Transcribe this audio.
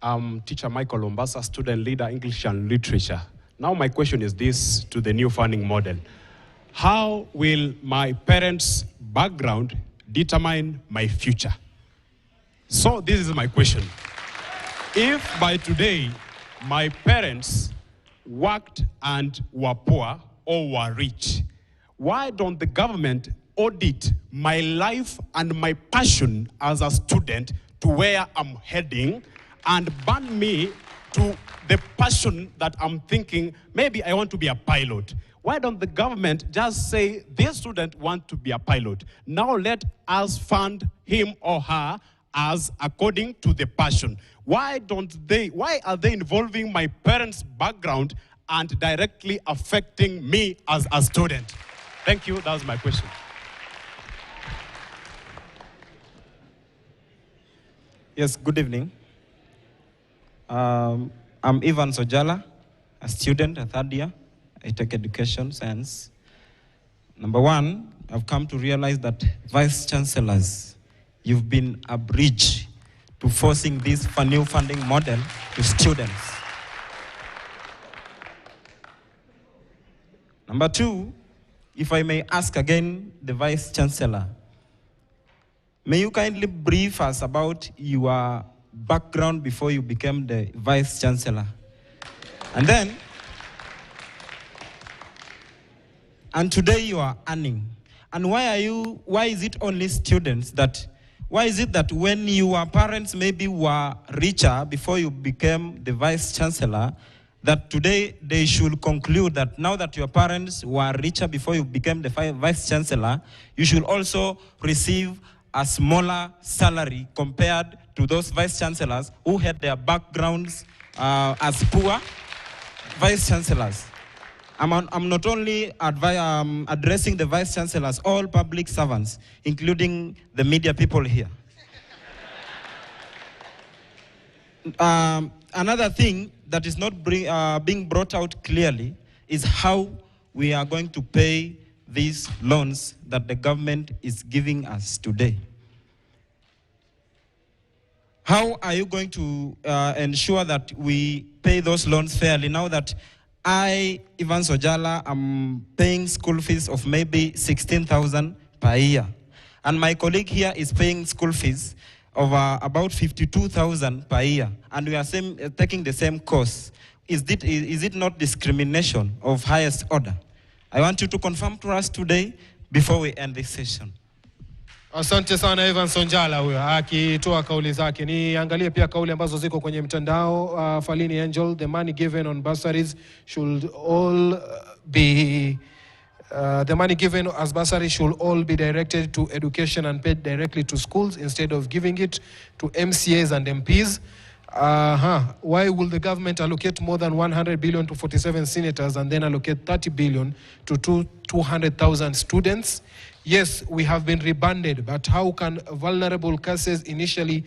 I'm teacher Michaelombasa, student leader, English and literature. Now my question is this to the new funding model. How will my parents' background determine my future? So this is my question. If by today my parents worked and were poor or were rich, why don't the government audit my life and my passion as a student to where I'm heading and ban me to the passion that I'm thinking, maybe I want to be a pilot? Why don't the government just say, this student wants to be a pilot. Now let us fund him or her as according to the passion. Why are they involving my parents' background and directly affecting me as a student? Thank you, that was my question. Yes, good evening. I'm Ivan Sojala, a student, a third year. I take education science. Number one, I've come to realize that vice chancellors, you've been a bridge to forcing this new funding model to students. Number two, if I may ask again the vice chancellor, may you kindly brief us about your background before you became the vice chancellor? And today you are earning. And why is it only students why is it that when your parents maybe were richer before you became the vice chancellor, that today they should conclude that now that your parents were richer before you became the vice chancellor, you should also receive a smaller salary compared to those vice chancellors who had their backgrounds as poor vice chancellors? I'm not only addressing the vice chancellors, all public servants, including the media people here. Another thing that is not being brought out clearly is how we are going to pay these loans that the government is giving us today. How are you going to ensure that we pay those loans fairly now that I, Ivan Sojala, am paying school fees of maybe 16,000 per year, and my colleague here is paying school fees of about 52,000 per year, and we are taking the same course? Is it not discrimination of highest order? I want you to confirm to us today before we end this session. Asante sana Ivan Sojala huyo akitoa kauli zake. Niangalie pia kauli ambazo ziko kwenye mtandao. Falini Angel, the money given on bursaries should all be the money given as bursaries should all be directed to education and paid directly to schools instead of giving it to MCAs and MPs. Why will the government allocate more than 100 billion to 47 senators and then allocate 30 billion to 200,000 students? Yes, we have been rebanded, but how can vulnerable cases initially